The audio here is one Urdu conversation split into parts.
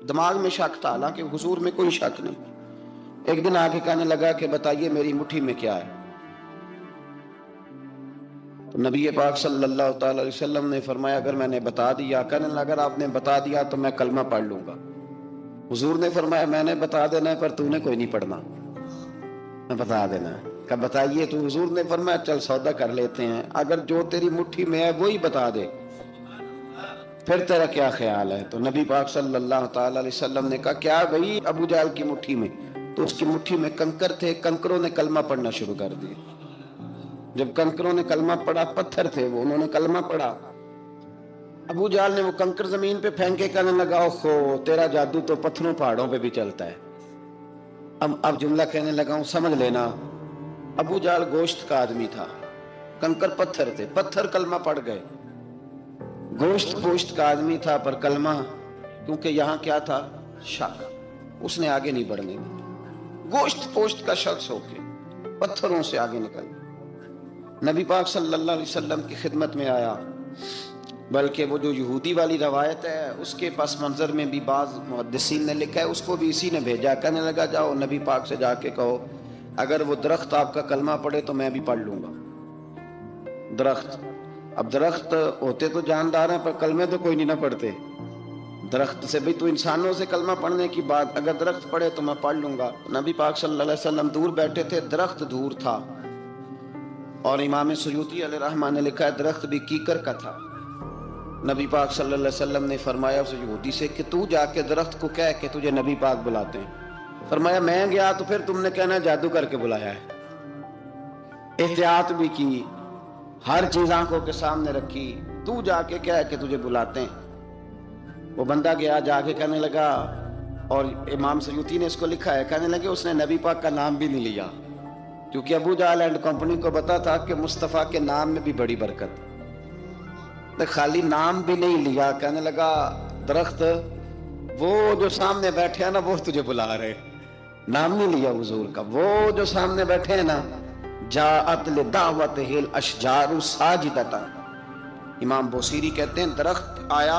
دماغ میں شک تھا، حالانکہ حضور میں کوئی شک نہیں۔ ایک دن آگے کہنے لگا کہ بتائیے میری مٹھی میں کیا ہے؟ تو نبی پاک صلی اللہ تعالی علیہ وسلم نے فرمایا اگر میں نے بتا دیا، کہنے لگا اگر آپ نے بتا دیا تو میں کلمہ پڑھ لوں گا۔ حضور نے فرمایا میں نے بتا دینا ہے پر تو نے کوئی نہیں پڑھنا، میں بتا دینا ہے۔ کہ بتائیے، تو حضور نے فرمایا چل سودا کر لیتے ہیں، اگر جو تیری مٹھی میں ہے وہی بتا دے پھر تیرا کیا خیال ہے؟ تو نبی پاک صلی اللہ تعالی علیہ وسلم نے کہا کیا بھئی ابو جہل کی مٹھی میں؟ تو اس کی مٹھی میں کنکر تھے، کنکروں نے کلمہ پڑھنا شروع کر دیا۔ جب کنکروں نے کلمہ پڑھا، پتھر تھے وہ، انہوں نے کلمہ پڑھا، ابو جہل نے وہ کنکر زمین پہ پھینکے، کہنے لگا اوہو تیرا جادو تو پتھروں پہاڑوں پہ بھی چلتا ہے۔ اب جملہ کہنے لگا ہوں سمجھ لینا، ابو جہل گوشت کا آدمی تھا، کنکر پتھر تھے، پتھر کلمہ پڑھ گئے۔ گوشت پوشت کا آدمی تھا پر کلمہ، کیونکہ یہاں کیا تھا؟ شک، اس نے آگے نہیں بڑھنے دی۔ گوشت پوشت کا شخص ہو کے پتھروں سے آگے نکل نبی پاک صلی اللہ علیہ وسلم کی خدمت میں آیا۔ بلکہ وہ جو یہودی والی روایت ہے اس کے پس منظر میں بھی بعض محدثین نے لکھا ہے، اس کو بھی اسی نے بھیجا، کہنے لگا جاؤ نبی پاک سے جا کے کہو اگر وہ درخت آپ کا کلمہ پڑھے تو میں بھی پڑھ لوں گا۔ درخت، اب درخت ہوتے تو جاندار ہیں پر کلمے تو کوئی نہیں نہ پڑھتے۔ درخت سے بھی تو انسانوں سے کلمہ پڑھنے کی بات، اگر درخت پڑھے تو میں پڑھ لوں گا۔ نبی پاک صلی اللہ علیہ وسلم دور بیٹھے تھے، درخت دور تھا، اور امام سیوطی علیہ رحمہ نے لکھا ہے درخت بھی کیکر کا تھا۔ نبی پاک صلی اللہ علیہ وسلم نے فرمایا اس یہودی سے کہ تو جا کے درخت کو کہہ کہ تجھے نبی پاک بلاتے ہیں۔ فرمایا میں گیا تو پھر تم نے کہنا جادو کر کے بلایا ہے۔ احتیاط بھی کی، ہر چیز آنکھوں کے سامنے رکھی، تو جا کے کہہ کہ تجھے بلاتے ہیں۔ وہ بندہ گیا، جا کے کہنے لگا، اور امام سیوطی نے اس کو لکھا ہے، کہنے لگے اس نے نبی پاک کا نام بھی نہیں لیا، کیونکہ ابو جہل اینڈ کمپنی کو پتا تھا کہ مصطفیٰ کے نام میں بھی بڑی برکت، خالی نام بھی نہیں لیا۔ کہنے لگا درخت وہ جو سامنے بیٹھے ہیں نا وہ تجھے بلا رہے، نام نہیں لیا حضور کا، وہ جو سامنے بیٹھے ہیں نا، جاءت لدعوتہ الاشجار ساجدۃ۔ امام بوصیری کہتے ہیں درخت آیا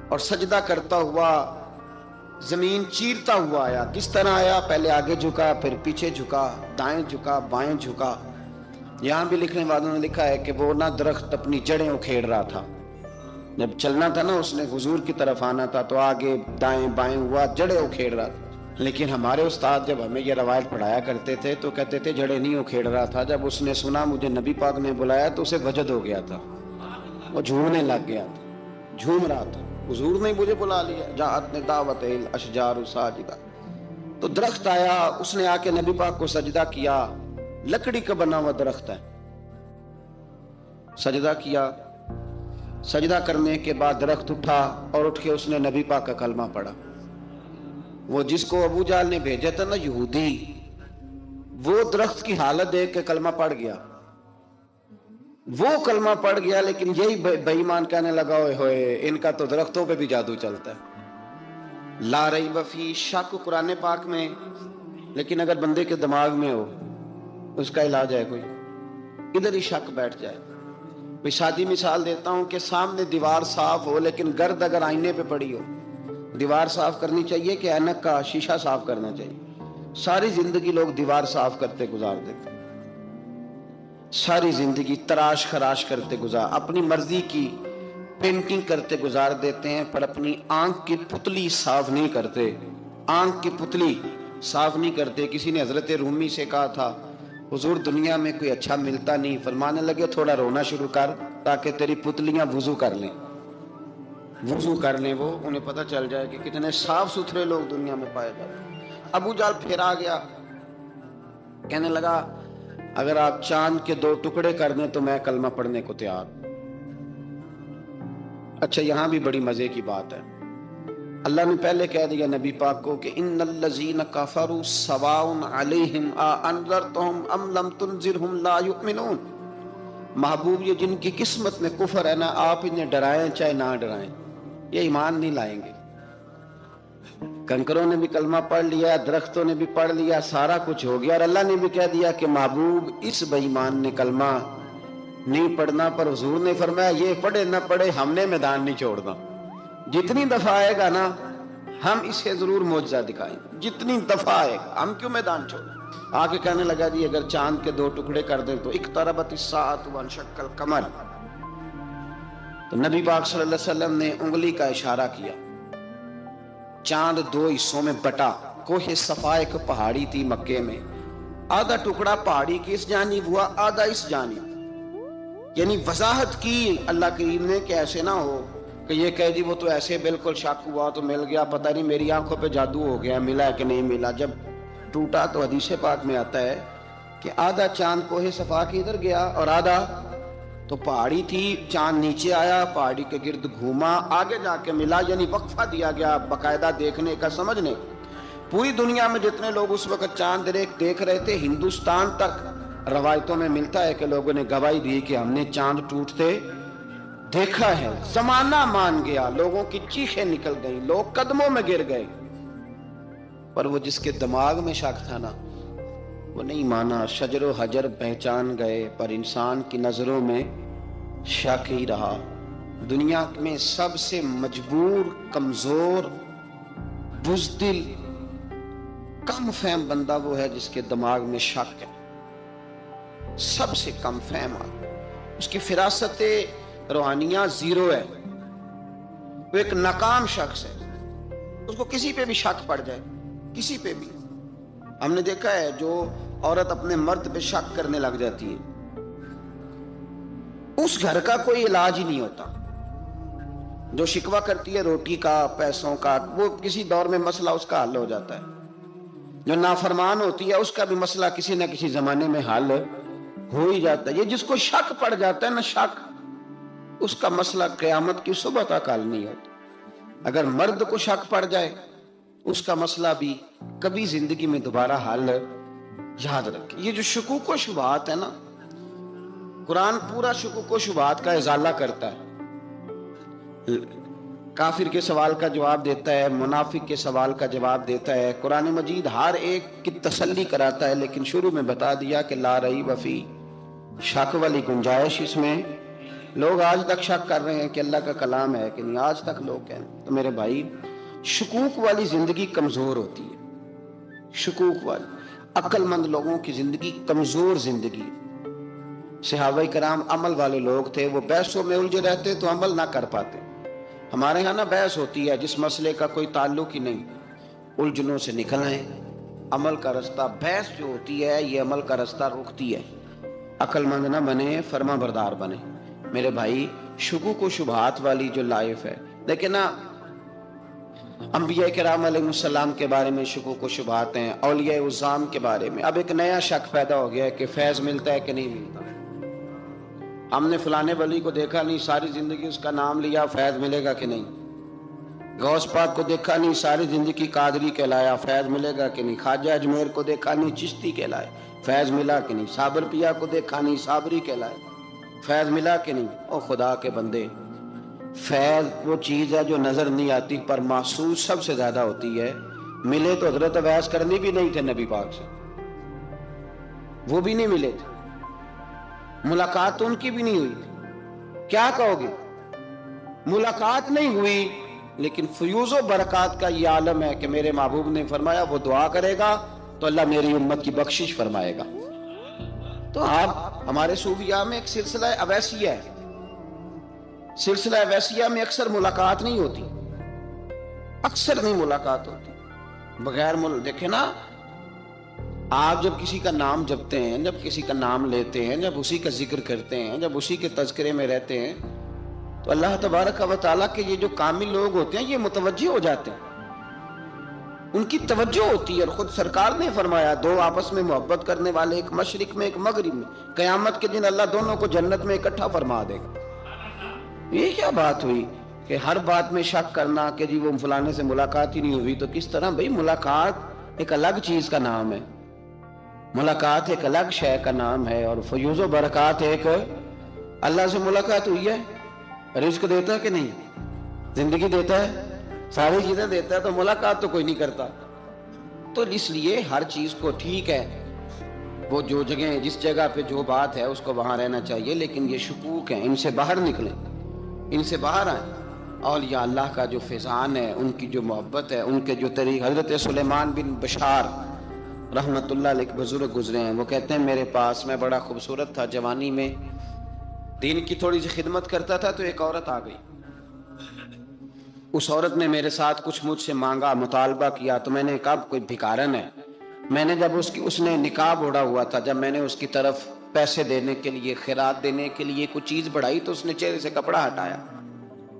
اور سجدہ کرتا ہوا، زمین چیرتا ہوا آیا۔ کس طرح آیا؟ پہلے آگے جھکا، پھر پیچھے جھکا، دائیں جھکا، بائیں جھکا۔ یہاں بھی لکھنے والوں نے لکھا ہے کہ وہ نہ درخت اپنی جڑیں اکھیڑ رہا تھا، جب چلنا تھا نا اس نے حضور کی طرف آنا تھا تو آگے دائیں بائیں ہوا، جڑیں اکھیڑ رہا تھا۔ لیکن ہمارے استاد جب ہمیں یہ روایت پڑھایا کرتے تھے تو کہتے تھے جڑیں نہیں اکھیڑ رہا تھا، جب اس نے سنا مجھے نبی پاک نے بلایا تو اسے وجد ہو گیا تھا، وہ جھومنے لگ گیا تھا، جھوم رہا تھا، حضور نے مجھے بلا لیا، جاءت لدعوتہ الاشجار ساجدۃ۔ تو درخت آیا، اس نے آ کے نبی پاک کو سجدہ کیا، لکڑی کا بنا ہوا درخت ہے، سجدہ کیا۔ سجدہ کرنے کے بعد درخت اٹھا اور اٹھ کے اس نے نبی پاک کا کلمہ پڑھا۔ وہ جس کو ابو جہل نے بھیجا تھا نا یہودی، وہ درخت کی حالت دیکھ کے کلمہ پڑھ گیا، وہ کلمہ پڑھ گیا، لیکن یہی بے ایمان کہنے لگا ہوئے ہوئے ان کا تو درختوں پہ بھی جادو چلتا ہے۔ لا ریب فی، شک قرآن پاک میں، لیکن اگر بندے کے دماغ میں ہو اس کا علاج ہے کوئی، ادھر ہی شک بیٹھ جائے۔ میں سادی مثال دیتا ہوں کہ سامنے دیوار صاف ہو لیکن گرد اگر آئینے پہ پڑی ہو، دیوار صاف کرنی چاہیے کہ اینک کا شیشہ صاف کرنا چاہیے؟ ساری زندگی لوگ دیوار صاف کرتے گزار دیتے، ساری زندگی تراش خراش کرتے گزار، اپنی مرضی کی پینٹنگ کرتے گزار دیتے ہیں، پر اپنی آنکھ کی پتلی صاف نہیں کرتے، آنکھ کی پتلی صاف نہیں کرتے۔ کسی نے حضرت رومی سے کہا تھا حضور دنیا میں کوئی اچھا ملتا نہیں، فرمانے لگے تھوڑا رونا شروع کر تاکہ تیری پتلیاں وضو کر لیں، وضو کر لیں، وہ انہیں پتہ چل جائے کہ کتنے صاف ستھرے لوگ دنیا میں پائے جاتے ہیں۔ ابو جہل پھر آ گیا، کہنے لگا اگر آپ چاند کے 2 ٹکڑے کر دیں تو میں کلمہ پڑھنے کو تیار۔ اچھا یہاں بھی بڑی مزے کی بات ہے، اللہ نے پہلے کہہ دیا نبی پاک کو کہ ان الذین کفروا سواء علیہم انذرتہم ام لم تنذرہم لا یؤمنون۔ محبوب یہ جن کی قسمت میں کفر ہے نا، آپ انہیں ڈرائیں چاہے نہ ڈرائیں، یہ ایمان نہیں لائیں گے۔ کنکروں نے بھی کلمہ پڑھ لیا، درختوں نے بھی پڑھ لیا، سارا کچھ ہو گیا، اور اللہ نے بھی کہہ دیا کہ محبوب اس بے ایمان نے کلمہ نہیں پڑھنا، پر حضور نے فرمایا یہ پڑھے نہ پڑھے ہم نے میدان نہیں چھوڑنا، جتنی دفعہ آئے گا نا ہم اسے ضرور معجزہ دکھائیں گے، جتنی دفعہ آئے گا، ہم کیوں میدان چھوڑیں؟ آگے کہنے لگا جی اگر چاند کے 2 ٹکڑے کر دیں تو اقتربت الساعۃ وانشق القمر، تو نبی پاک صلی اللہ علیہ وسلم نے انگلی کا اشارہ کیا، چاند 2 حصوں میں بٹا۔ کوہ صفا ایک پہاڑی تھی مکے میں، آدھا ٹکڑا پہاڑی کی اس جانب ہوا، آدھا اس جانب، یعنی وضاحت کی اللہ کریم نے کہ ایسے نہ ہو کہ یہ کہہ دی وہ تو ایسے بالکل شک ہوا تو مل گیا، پتہ نہیں میری آنکھوں پہ جادو ہو گیا، ملا ہے کہ نہیں ملا۔ جب ٹوٹا تو حدیث پاک میں آتا ہے کہ آدھا چاند کوہ صفا کے ادھر گیا اور آدھا تو پہاڑی تھی، چاند نیچے آیا، پہاڑی کے گرد گھوما، آگے جا کے ملا، یعنی وقفہ دیا گیا باقاعدہ دیکھنے کا، سمجھنے۔ پوری دنیا میں جتنے لوگ اس وقت چاند دیکھ رہے تھے، ہندوستان تک روایتوں میں ملتا ہے کہ لوگوں نے گواہی دی کہ ہم نے چاند ٹوٹتے دیکھا ہے۔ زمانہ مان گیا، لوگوں کی چیخیں نکل گئیں، لوگ قدموں میں گر گئے، پر وہ جس کے دماغ میں شک تھا نا وہ نہیں مانا۔ شجر و حجر پہچان گئے پر انسان کی نظروں میں شک ہی رہا۔ دنیا میں سب سے مجبور، کمزور، بزدل، کم فہم بندہ وہ ہے جس کے دماغ میں شک ہے، سب سے کم فہم آدمی، اس کی فراست روحانیہ زیرو ہے، وہ ایک ناکام شخص ہے، اس کو کسی پہ بھی شک پڑ جائے، کسی پہ بھی۔ ہم نے دیکھا ہے جو عورت اپنے مرد پہ شک کرنے لگ جاتی ہے اس گھر کا کوئی علاج ہی نہیں ہوتا۔ جو شکوہ کرتی ہے روٹی کا، پیسوں کا، وہ کسی دور میں مسئلہ اس کا حل ہو جاتا ہے۔ جو نافرمان ہوتی ہے اس کا بھی مسئلہ کسی نہ کسی زمانے میں حل ہو ہی جاتا ہے۔ یہ جس کو شک پڑ جاتا ہے نا، شک، اس کا مسئلہ قیامت کی صبح تک حل نہیں ہوتا۔ اگر مرد کو شک پڑ جائے اس کا مسئلہ بھی کبھی زندگی میں دوبارہ حل، یاد رکھیں۔ یہ جو شکوک و شبہات ہے نا، قرآن پورا شکوک و شبہات کا ازالہ کرتا ہے، کافر کے سوال کا جواب دیتا ہے، منافق کے سوال کا جواب دیتا ہے۔ قرآن مجید ہر ایک کی تسلی کراتا ہے، لیکن شروع میں بتا دیا کہ لا ریب فی، شک والی گنجائش اس میں۔ لوگ آج تک شک کر رہے ہیں کہ اللہ کا کلام ہے کہ نہیں، آج تک لوگ کہیں۔ تو میرے بھائی، شکوک والی زندگی کمزور ہوتی ہے، شکوک والی۔ عقل مند لوگوں کی زندگی کمزور زندگی۔ صحابہ کرام عمل والے لوگ تھے، وہ بحثوں میں الجھے رہتے تو عمل نہ کر پاتے۔ ہمارے ہاں نا بحث ہوتی ہے جس مسئلے کا کوئی تعلق ہی نہیں، الجھنوں سے نکل آئیں، عمل کا رستہ۔ بحث جو ہوتی ہے یہ عمل کا رستہ روکتی ہے۔ عقل مند نہ بنے، فرما بردار بنے۔ میرے بھائی، شکوک و شبہات والی جو لائف ہے، لیکن نا انبیاء کرام علیہ السلام کے بارے میں شکوک و شبہات ہیں، اولیاء عظام کے بارے میں۔ اب ایک نیا شک پیدا ہو گیا ہے کہ فیض ملتا ہے کہ نہیں ملتا۔ ہم نے فلانے ولی کو دیکھا نہیں، ساری زندگی اس کا نام لیا، فیض ملے گا کہ نہیں؟ غوث پاک کو دیکھا نہیں، ساری زندگی قادری کہلایا، فیض ملے گا کہ نہیں؟ خواجہ اجمیر کو دیکھا نہیں، چشتی کہلائے، فیض ملا کہ نہیں؟ صابر پیا کو دیکھا نہیں، صابری کہلائے، فیض ملا کہ نہیں؟ او خدا کے بندے، فیض وہ چیز ہے جو نظر نہیں آتی پر محسوس سب سے زیادہ ہوتی ہے۔ ملے تو حضرت اویس کرنی بھی نہیں تھے نبی پاک سے، وہ بھی نہیں ملے تھے، ملاقات ان کی بھی نہیں ہوئی۔ کیا کہو گے؟ ملاقات نہیں ہوئی، لیکن فیوز و برکات کا یہ عالم ہے کہ میرے محبوب نے فرمایا وہ دعا کرے گا تو اللہ میری امت کی بخشش فرمائے گا۔ تو آپ ہمارے صوفیاء میں ایک سلسلہ اویسیہ ہے، سلسلہ اویسیہ میں اکثر ملاقات نہیں ہوتی، اکثر نہیں ملاقات ہوتی بغیر دیکھیں نا، آپ جب کسی کا نام جپتے ہیں، جب کسی کا نام لیتے ہیں، جب اسی کا ذکر کرتے ہیں، جب اسی کے تذکرے میں رہتے ہیں، تو اللہ تبارک و تعالیٰ کے یہ جو کامل لوگ ہوتے ہیں یہ متوجہ ہو جاتے ہیں، ان کی توجہ ہوتی ہے۔ اور خود سرکار نے فرمایا دو آپس میں محبت کرنے والے، ایک مشرق میں ایک مغرب میں، قیامت کے دن اللہ دونوں کو جنت میں اکٹھا فرما دے گا۔ یہ کیا بات ہوئی کہ ہر بات میں شک کرنا کہ جی وہ فلانے سے ملاقات ہی نہیں ہوئی؟ تو کس طرح بھائی؟ ملاقات ایک الگ چیز کا نام ہے، ملاقات ایک الگ شے کا نام ہے، اور فیوز و برکات ایک، اللہ سے ملاقات ہوئی ہے، رزق دیتا ہے کہ نہیں؟ زندگی دیتا ہے، ساری چیزیں دیتا ہے، تو ملاقات تو کوئی نہیں کرتا۔ تو اس لیے ہر چیز کو ٹھیک ہے، وہ جو جگہ جس جگہ پہ جو بات ہے اس کو وہاں رہنا چاہیے، لیکن یہ شکوک ہیں، ان سے باہر نکلیں، ان سے باہر آئیں۔ اولیاء اللہ کا جو فیضان ہے، ان کی جو محبت ہے، ان کے جو طریق. حضرت سلیمان بن بشار رحمت اللہ علیہ کے بزرگ گزرے ہیں. وہ کہتے ہیں میرے پاس، میں بڑا خوبصورت تھا جوانی میں، دین کی تھوڑی سی خدمت کرتا تھا تو ایک عورت آ گئی. اس عورت نے میرے ساتھ کچھ مجھ سے مانگا، مطالبہ کیا، تو میں نے کہا کوئی بھکارن ہے. میں نے جب اس نے نقاب اوڑھا ہوا تھا، جب میں نے اس کی طرف پیسے دینے کے لیے، خیرات دینے کے لیے کچھ چیز بڑھائی تو اس نے چہرے سے کپڑا ہٹایا.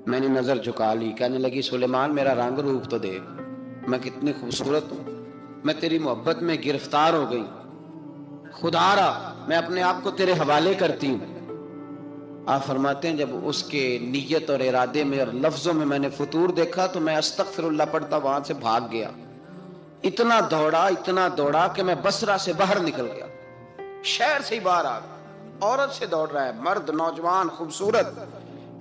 میں نے نظر جھکا لی، کہنے لگی سلیمان میرا رنگ روپ تو دیکھ، میں کتنی خوبصورت ہوں، میں تیری محبت میں گرفتار ہو گئی، خدا را میں اپنے آپ کو تیرے حوالے کرتی ہوں. آپ فرماتے ہیں جب اس کے نیت اور ارادے میں اور لفظوں میں نے فطور دیکھا تو میں استغفر اللہ پڑھتا وہاں سے بھاگ گیا. اتنا دوڑا کہ میں بصرہ سے باہر نکل گیا، شہر سے ہی باہر آ گیا. عورت سے دوڑ رہا ہے، مرد، نوجوان، خوبصورت.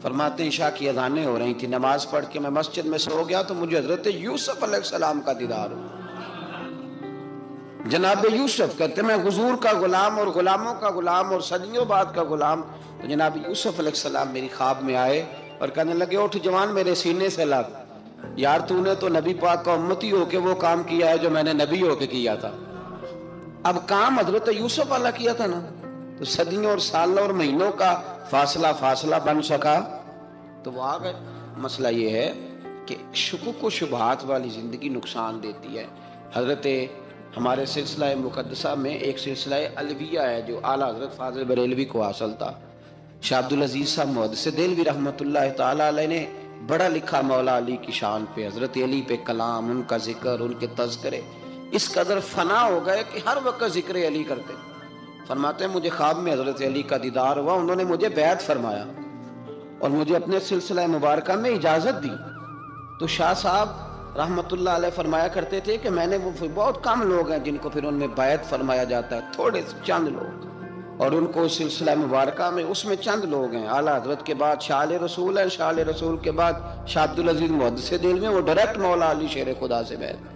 فرماتے ہیں عشاء کی اذانیں ہو رہی تھی، نماز پڑھ کے میں مسجد میں سو گیا تو مجھے حضرت یوسف علیہ السلام کا دیدار ہوا. جناب یوسف کہتے ہیں میں حضور کا غلام اور غلاموں کا غلام اور صدیوں بعد کا غلام. تو جناب یوسف علیہ السلام میری خواب میں آئے اور کہنے لگے اٹھ جوان میرے سینے سے لگ، یار تو نے تو نبی پاک کا امتی ہو کے وہ کام کیا ہے جو میں نے نبی ہو کے کیا تھا. اب کام حضرت یوسف والا کیا تھا نا، تو صدیوں اور سالوں اور مہینوں کا فاصلہ بن سکا تو وہ آ گئے. مسئلہ یہ ہے کہ شکوک و شبہات والی زندگی نقصان دیتی ہے. حضرت ہمارے سلسلہ مقدسہ میں ایک سلسلہ علویہ ہے جو اعلیٰ حضرت فاضل بریلوی کو حاصل تھا. شاہ عبدالعزیز صاحب محدث دہلوی رحمۃ اللہ تعالیٰ علیہ نے بڑا لکھا مولا علی کی شان پہ، حضرت علی پہ کلام، ان کا ذکر، ان کے تذکرے اس قدر فنا ہو گئے کہ ہر وقت ذکر علی کرتے. فرماتے ہیں مجھے خواب میں حضرت علی کا دیدار ہوا، انہوں نے مجھے بیعت فرمایا اور مجھے اپنے سلسلہ مبارکہ میں اجازت دی. تو شاہ صاحب رحمت اللہ علیہ فرمایا کرتے تھے کہ میں نے وہ بہت کم لوگ ہیں جن کو پھر ان میں بیعت فرمایا جاتا ہے، تھوڑے چند لوگ، اور ان کو سلسلہ مبارکہ میں اس میں چند لوگ ہیں. اعلیٰ حضرت کے بعد شاہ رسول ہے، شاہ رسول کے بعد شاہ عبدالعزیز محدث دہلوی، وہ ڈائریکٹ مولا علی شیر خدا سے بیعت.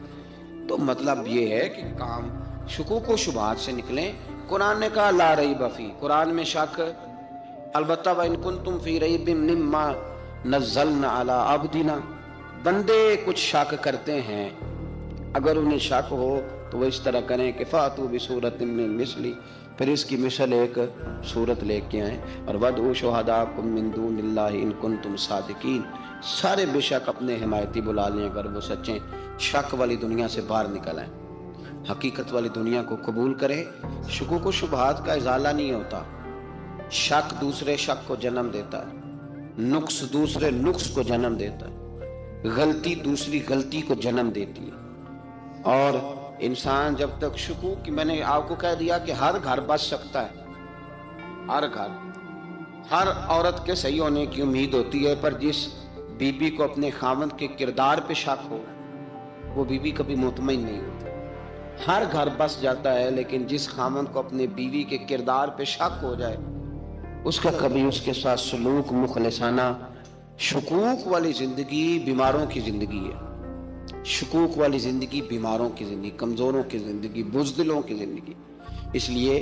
تو مطلب یہ ہے کہ کام شکوک و شبہات سے نکلیں. قرآن نے کہا لا ریب فی، قرآن میں شک البتہ وَإِن كُنتُمْ فِي رَيْبٍ مِّمَّا نَزَّلْنَا عَلَىٰ عَبْدِنَا، بندے کچھ شک کرتے ہیں، اگر انہیں شک ہو تو وہ اس طرح کریں کہ فَأْتُوا بِسُورَةٍ مِّن مِّثْلِهِ، پھر اس کی مثل ایک صورت لے کے آئیں، اور وَادْعُوا شُهَدَاءَكُم مِّن دُونِ اللَّهِ إِن كُنتُمْ صَادِقِينَ، سارے بے شک اپنے حمایتی بلا لیں اگر وہ سچیں. شک والی دنیا سے باہر نکل آئیں، حقیقت والی دنیا کو قبول کریں. شکوک و شبہات کا ازالہ نہیں ہوتا، شک دوسرے شک کو جنم دیتا ہے، نقص دوسرے نقص کو جنم دیتا ہے، غلطی دوسری غلطی کو جنم دیتی ہے. اور انسان جب تک شکوک کی، میں نے آپ کو کہہ دیا کہ ہر گھر بس سکتا ہے، ہر گھر، ہر عورت کے صحیح ہونے کی امید ہوتی ہے، پر جس بی بی کو اپنے خاوند کے کردار پہ شک ہو وہ بی بی کبھی مطمئن نہیں ہوتی. ہر گھر بس جاتا ہے لیکن جس خاوند کو اپنے بیوی کے کردار پہ شک ہو جائے اس کا کبھی اس کے ساتھ سلوک مخلصانہ. شکوک والی زندگی بیماروں کی زندگی ہے، شکوک والی زندگی بیماروں کی زندگی، کمزوروں کی زندگی، بزدلوں کی زندگی. اس لیے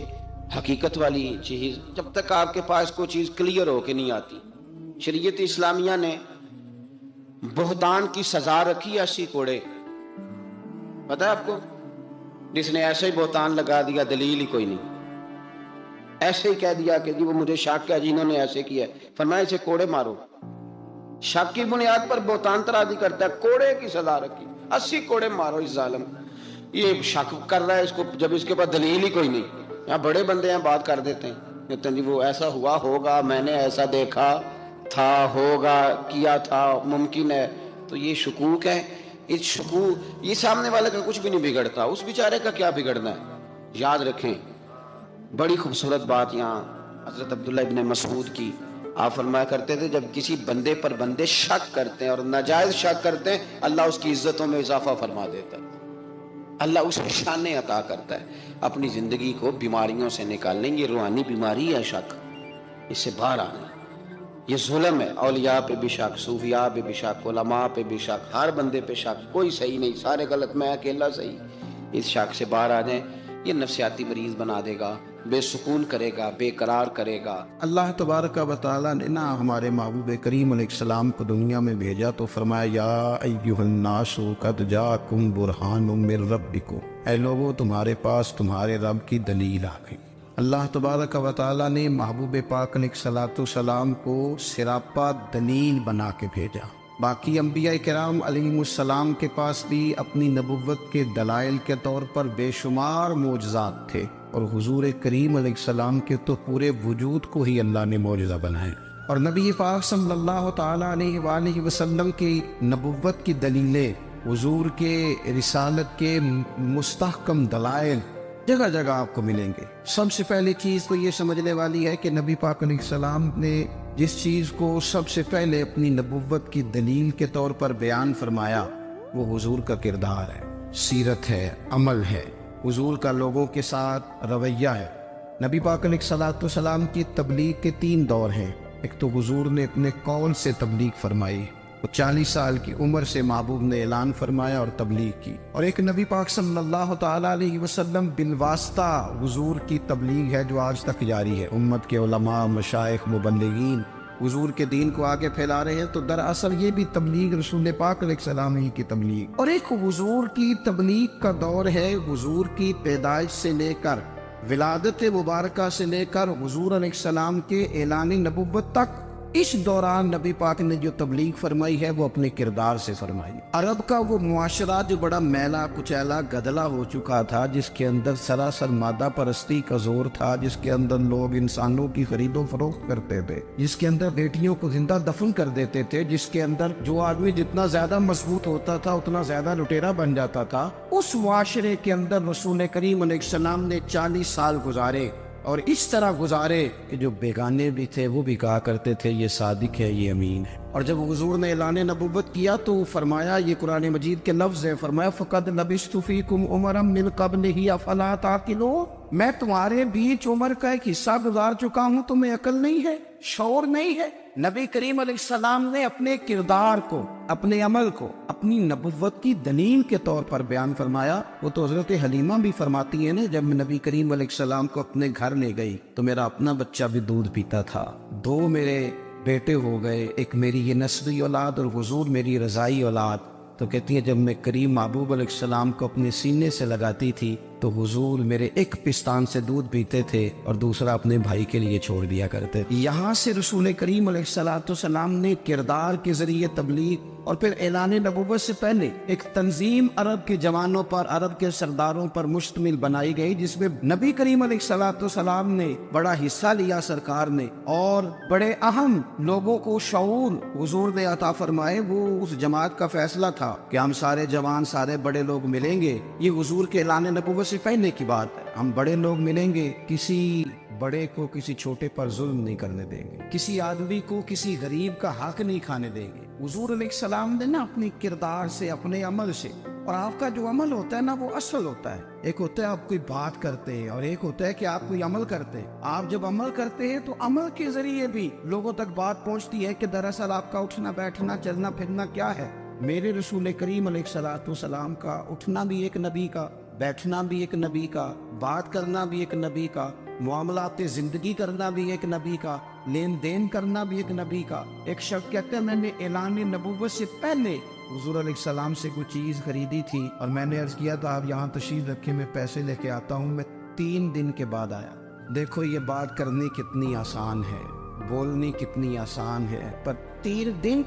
حقیقت والی چیز جب تک آپ کے پاس کوئی چیز کلیئر ہو کے نہیں آتی. شریعت اسلامیہ نے بہتان کی سزا رکھی 80 کوڑے. پتہ ہے آپ کو، جس نے ایسے ہی بہتان لگا دیا، دلیل ہی کوئی نہیں، ایسے ہی کہہ دیا کہ جی وہ مجھے شک ہے، جنہوں نے ایسے کیا ہے، فرمایا اسے کوڑے مارو. شک کی بنیاد پر بہتان ترازی کرتا ہے، کوڑے کی سزا رکھی، 80 کوڑے مارو اس ظالم. یہ شک کر رہا ہے اس کو جب اس کے پاس دلیل ہی کوئی نہیں. یہاں بڑے بندے ہیں بات کر دیتے ہیں، کہتے ہیں جی وہ ایسا ہوا ہوگا، میں نے ایسا دیکھا تھا، ہوگا، کیا تھا، ممکن ہے. تو یہ شکوک ہے. اس شکوک، یہ سامنے والے کا کچھ بھی نہیں بگڑتا، اس بیچارے کا کیا بگڑنا ہے. یاد رکھیں بڑی خوبصورت بات یہاں حضرت عبداللہ ابن مسعود کی. آپ فرمایا کرتے تھے جب کسی بندے پر بندے شک کرتے ہیں اور ناجائز شک کرتے ہیں، اللہ اس کی عزتوں میں اضافہ فرما دیتا ہے، اللہ اسے شانیں عطا کرتا ہے. اپنی زندگی کو بیماریوں سے نکالنے، یہ روحانی بیماری ہے شک، اس سے باہر آنا. یہ ظلم ہے، اولیاء پہ بھی شک، صوفیاء پہ بھی شک، علماء پہ بھی شک، ہر بندے پہ شک، کوئی صحیح نہیں، سارے غلط، میں اکیلا صحیح. اس شک سے باہر آ جائیں. یہ نفسیاتی مریض بنا دے گا، بے سکون کرے گا، بے قرار کرے گا۔ اللہ تبارک و تعالیٰ نے نا ہمارے محبوب کریم علیہ السلام کو دنیا میں بھیجا تو فرمایا یا ایھا الناس قد جاءکم برہان من ربکم، اے لوگو تمہارے پاس تمہارے رب کی دلیل آ گئی۔ اللہ تبارک و تعالیٰ نے محبوب پاک علیہ السلام کو سراپا دلیل بنا کے بھیجا۔ باقی انبیاء کرام علیہم السلام کے پاس بھی اپنی نبوت کے دلائل کے طور پر بے شمار معجزات تھے، اور حضور کریم علیہ السلام کے تو پورے وجود کو ہی اللہ نے معجزہ بنائے۔ اور نبی پاک صلی اللہ تعالیٰ علیہ وآلہ وسلم کی نبوت کی دلیلیں، حضور کے رسالت کے مستحکم دلائل جگہ جگہ آپ کو ملیں گے۔ سب سے پہلی چیز تو یہ سمجھنے والی ہے کہ نبی پاک علیہ السلام نے جس چیز کو سب سے پہلے اپنی نبوت کی دلیل کے طور پر بیان فرمایا وہ حضور کا کردار ہے، سیرت ہے، عمل ہے، حضور کا لوگوں کے ساتھ رویہ ہے۔ نبی پاک علیہ السلام کی تبلیغ کے 3 دور ہیں۔ ایک تو حضور نے اپنے قول سے تبلیغ فرمائی، وہ 40 سال کی عمر سے محبوب نے اعلان فرمایا اور تبلیغ کی، اور ایک نبی پاک صلی اللہ تعالیٰ علیہ وسلم بالواسطہ حضور کی تبلیغ ہے جو آج تک جاری ہے۔ امت کے علماء، مشائخ، مبلغین حضور کے دین کو آگے پھیلا رہے ہیں، تو دراصل یہ بھی تبلیغ رسول پاک علیہ السلام ہی کی تبلیغ۔ اور ایک حضور کی تبلیغ کا دور ہے حضور کی پیدائش سے لے کر ولادت مبارکہ سے لے کر حضور علیہ السلام کے اعلان نبوت تک۔ اس دوران نبی پاک نے جو تبلیغ فرمائی ہے وہ اپنے کردار سے فرمائی۔ عرب کا وہ معاشرہ جو بڑا میلا کچیلا گدلا ہو چکا تھا، جس کے اندر سراسر مادہ پرستی کا زور تھا، جس کے اندر لوگ انسانوں کی خرید و فروخت کرتے تھے، جس کے اندر بیٹیوں کو زندہ دفن کر دیتے تھے، جس کے اندر جو آدمی جتنا زیادہ مضبوط ہوتا تھا اتنا زیادہ لٹیرا بن جاتا تھا، اس معاشرے کے اندر رسول کریم علیہ السلام نے 40 سال گزارے، اور اس طرح گزارے کہ جو بیگانے بھی تھے وہ بھی کہا کرتے تھے یہ صادق ہے، یہ امین ہے۔ اور جب حضور نے اعلان نبوت کیا تو فرمایا، یہ قرآن مجید کے لفظ ہیں، فرمایا فَقَدْ لَبِثْتُ فِيكُمْ عُمَرًا مِّن قَبْلِهِ أَفَلَا تَعْقِلُونَ، میں تمہارے بیچ عمر کا ایک حصہ گزار چکا ہوں، تمہیں عقل نہیں ہے، شعور نہیں ہے۔ نبی کریم علیہ السلام نے اپنے کردار کو، اپنے عمل کو اپنی نبوت کی دلیل کے طور پر بیان فرمایا۔ وہ تو حضرت حلیمہ بھی فرماتی ہیں نا، جب میں نبی کریم علیہ السلام کو اپنے گھر لے گئی تو میرا اپنا بچہ بھی دودھ پیتا تھا، 2 میرے بیٹے ہو گئے، ایک میری یہ نسبی اولاد اور حضور میری رضائی اولاد۔ تو کہتی ہے جب میں کریم محبوب علیہ السلام کو اپنے سینے سے لگاتی تھی تو حضور میرے ایک پستان سے دودھ پیتے تھے اور دوسرا اپنے بھائی کے لیے چھوڑ دیا کرتے تھے۔ یہاں سے رسول کریم علیہ السلام نے کردار کے ذریعے تبلیغ اور پھر اعلان نبوت سے پہلے ایک تنظیم عرب کے جوانوں پر، عرب کے سرداروں پر مشتمل بنائی گئی، جس میں نبی کریم علیہ السلام نے بڑا حصہ لیا سرکار نے، اور بڑے اہم لوگوں کو شعور حضور نے عطا فرمائے۔ وہ اس جماعت کا فیصلہ تھا کہ ہم سارے جوان، سارے بڑے لوگ ملیں گے، یہ حضور کے اعلان نبوت سے پہلے کی بات ہے، ہم بڑے لوگ ملیں گے، کسی بڑے کو کسی چھوٹے پر ظلم نہیں کرنے دیں گے، کسی آدمی کو کسی غریب کا حق نہیں کھانے دیں گے۔ حضور علیہ السلام نے نا اپنی کردار سے، اپنے عمل سے، اور آپ کا جو عمل ہوتا ہے نا وہ اصل ہوتا ہے۔ ایک ہوتا ہے آپ کوئی بات کرتے ہیں اور ایک ہوتا ہے کہ آپ کوئی عمل کرتے ہیں۔ آپ جب عمل کرتے ہیں تو عمل کے ذریعے بھی لوگوں تک بات پہنچتی ہے کہ دراصل آپ کا اٹھنا بیٹھنا چلنا پھرنا کیا ہے۔ میرے رسول کریم علیہ السلام کا اٹھنا بھی ایک نبی کا، بیٹھنا بھی ایک نبی کا، بات کرنا بھی ایک نبی کا، معاملات زندگی کرنا بھی ایک نبی کا، لین دین کرنا بھی ایک نبی کا۔ ایک شخص کہتے ہیں میں نے اعلان نبوت سے پہلے حضور علیہ السلام سے کوئی چیز خریدی تھی اور میں نے عرض کیا تھا آپ یہاں تشریف رکھیں، میں پیسے لے کے آتا ہوں، میں 3 دن کے بعد آیا۔ دیکھو یہ بات کرنی کتنی آسان ہے، بولنی کتنی آسان ہے، پر 3 دن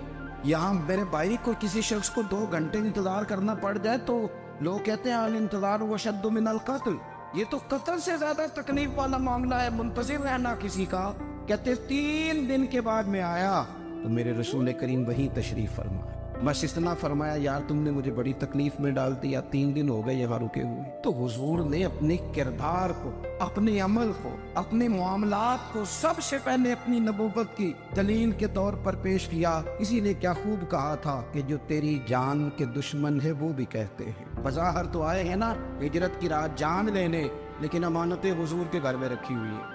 یہاں میرے بھائی کو کسی شخص کو 2 گھنٹے انتظار کرنا پڑ جائے تو لوگ کہتے ہیں الانتظار وشد من القتل، یہ تو قتل سے زیادہ تکلیف والا معاملہ ہے، منتظر رہنا کسی کا۔ کہتے 3 دن کے بعد میں آیا تو میرے رسول کریم وہیں تشریف فرمایا، بس اتنا فرمایا یار تم نے مجھے بڑی تکلیف میں ڈال دیا، 3 دن ہو گئے یہاں رکے ہوئے۔ تو حضور نے اپنے کردار کو، اپنے عمل کو، اپنے معاملات کو سب سے پہلے اپنی نبوت کی دلیل کے طور پر پیش کیا۔ اسی نے کیا خوب کہا تھا کہ جو تیری جان کے دشمن ہے وہ بھی کہتے ہیں، بظاہر تو آئے ہیں نا ہجرت کی رات جان لینے، لیکن امانتیں حضور کے گھر میں رکھی ہوئی ہیں۔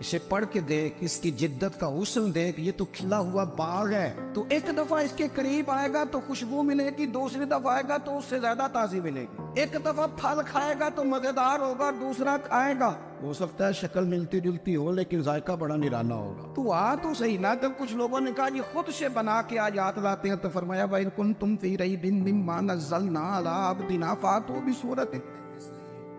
اسے پڑھ کے دیکھ، اس کی جدت کا حسن دیکھ، یہ تو کھلا ہوا باغ ہے. تو ایک دفعہ اس کے قریب آئے گا تو خوشبو ملے گی، دوسری دفعہ آئے گا تو اس سے زیادہ تازی ملے گی. ایک دفعہ پھل کھائے گا تو مزیدار ہوگا، دوسرا کھائے گا ہو سکتا ہے شکل ملتی جلتی ہو لیکن ذائقہ بڑا نرالا ہوگا. تو تو صحیح نا. جب کچھ لوگوں نے کہا یہ خود سے بنا کے آیات لاتے ہیں تو فرمایا وَإِن كُنتُمْ فِي رَيْبٍ مِّمَّا نَزَّلْنَا عَلَىٰ عَبْدِنَا فَأْتُوا بِسُورَةٍ.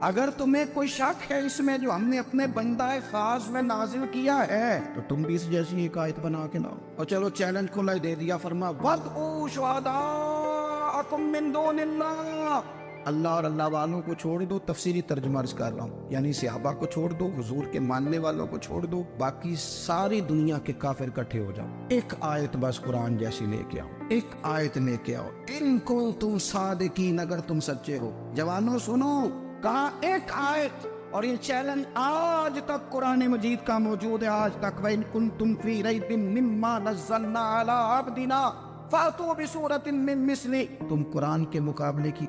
اگر تمہیں کوئی شک ہے اس میں جو ہم نے اپنے بندہ خاص میں نازل کیا ہے تو تم بھی اس جیسی ایک آیت بنا کے لاؤ. اور چلو چیلنج کھلا دے دیا، فرما وَادْعُوا شُهَدَاءَكُم مِّن دُونِ اللَّهِ. اللہ اور اللہ والوں کو چھوڑ دو، تفسیری ترجمہ عرض کر رہا ہوں، یعنی صحابہ کو چھوڑ دو، حضور کے ماننے والوں کو چھوڑ دو، باقی ساری دنیا کے کافر اکٹھے ہو جاؤ، ایک آیت بس قرآن جیسی لے کے آؤ، ایک آیت لے کے آؤ. ان کنتم صادقین، اگر تم سچے ہو. جوانوں سنو، کہا ایک آیت. اور یہ چیلنج آج تک قرآن مجید کا موجود ہے، آج تک. وَإِن كُنتُمْ فِي رَيْبٍ مِّمَّا نَزَّلْنَا عَلَىٰ عَبْدِنَا فَأْتُوا بِسُورَةٍ مِّن مِّثْلِهِ. تم قرآن کے مقابلے کی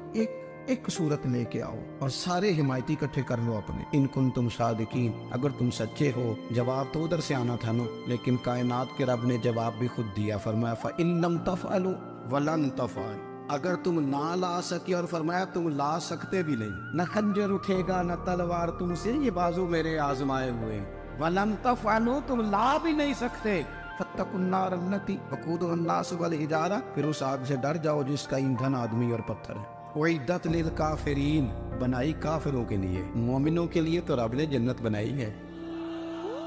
ایک صورت لے کے آؤ اور سارے حمایتی اکٹھے کر لو اپنے. ان کنتم صادقین، اگر تم سچے ہو. جواب تو ادھر سے آنا تھا نا، لیکن کائنات کے رب نے جواب بھی خود دیا. فرمایا فَإِن لَّمْ تَفْعَلُوا وَلَن تَفْعَلُوا. اگر تم نہ لا سکے، اور فرمایا تم لا سکتے بھی نہیں، نہ خنجر اٹھے گا نہ تلوار تم سے، یہ بازو میرے آزمائے ہوئے. وَلَن تَفْعَلُوا، تم لا بھی نہیں سکتے. فَاتَّقُوا النَّارَ الَّتِي وَقُودُهَا النَّاسُ وَالْحِجَارَةُ، پھر اس آگ سے ڈر جاؤ جس کا ایندھن آدمی اور پتھر ہے. اعدت للکافرین، بنائی کافروں کے لیے. مومنوں کے لیے تو رب نے جنت بنائی ہے.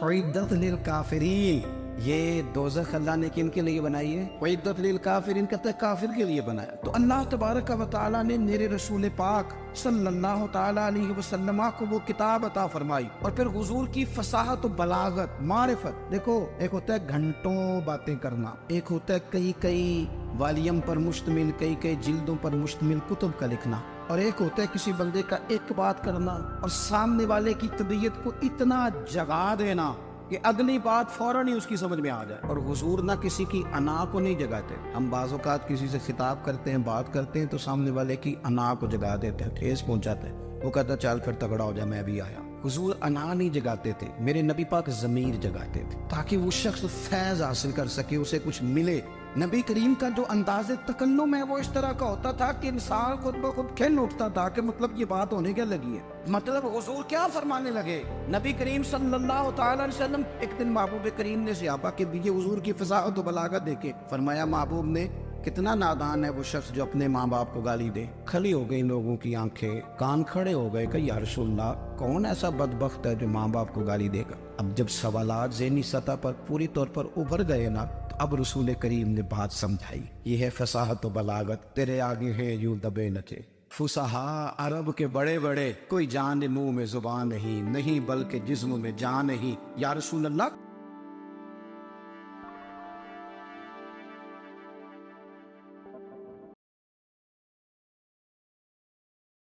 اعدت للکافرین، یہ دوزخ اللہ نے کن کے لیے بنائی ہے؟ اعدت للکافرین کہتا ہے کافر کے لیے بنایا. تو اللہ تبارک و تعالیٰ نے میرے رسول پاک صلی اللہ تعالیٰ علیہ وسلم کو وہ کتاب عطا فرمائی، اور پھر حضور کی فصاحت و بلاغت، معرفت. دیکھو، ایک ہوتا ہے گھنٹوں باتیں کرنا، ایک ہوتا ہے کئی والیم پر مشتمل، کئی جلدوں پر مشتمل کتب کا لکھنا، اور ایک ہوتا ہے کسی بندے کا ایک بات کرنا اور سامنے والے کی طبیعت کو اتنا جگا دینا کہ اگلی بات فوراً ہی اس کی سمجھ میں آ جائے. اور حضور نہ کسی کی انا کو نہیں جگاتے. ہم بعض اوقات کسی سے خطاب کرتے ہیں، بات کرتے ہیں تو سامنے والے کی انا کو جگا دیتے ہیں، ٹھیس پہنچاتے ہیں. وہ کہتا چل پھر تگڑا ہو جائے، میں بھی آیا. حضور انا نہیں جگاتے تھے، میرے نبی پاک ضمیر جگاتے تھے تاکہ وہ شخص فیض حاصل کر سکے، اسے کچھ ملے. نبی کریم کا جو انداز تکلم ہے وہ اس طرح کا ہوتا تھا کہ انسان خود بخود کھل اٹھتا تھا کہ مطلب یہ بات ہونے کیا لگی ہے، مطلب حضور کیا فرمانے لگے. نبی کریم صلی اللہ تعالی علیہ وسلم، ایک دن محبوب کریم نے صحابہ کے دیے حضور کی فصاحت و بلاغت دیکھے. فرمایا محبوب نے کتنا نادان ہے وہ شخص جو اپنے ماں باپ کو گالی دے. کھلی ہو گئی لوگوں کی آنکھیں، کان کھڑے ہو گئے کہ یا رسول اللہ، کون ایسا بدبخت ہے جو ماں باپ کو گالی دے گا. اب جب سوالات ذہنی سطح پر پوری طور پر ابھر گئے نا، تو اب رسول کریم نے بات سمجھائی. یہ ہے فصاحت و بلاغت، تیرے آگے ہے یوں دبے نچے. فصحا عرب کے بڑے بڑے، کوئی جان منہ میں زبان نہیں بلکہ جسم میں جان نہیں. یا رسول اللہ،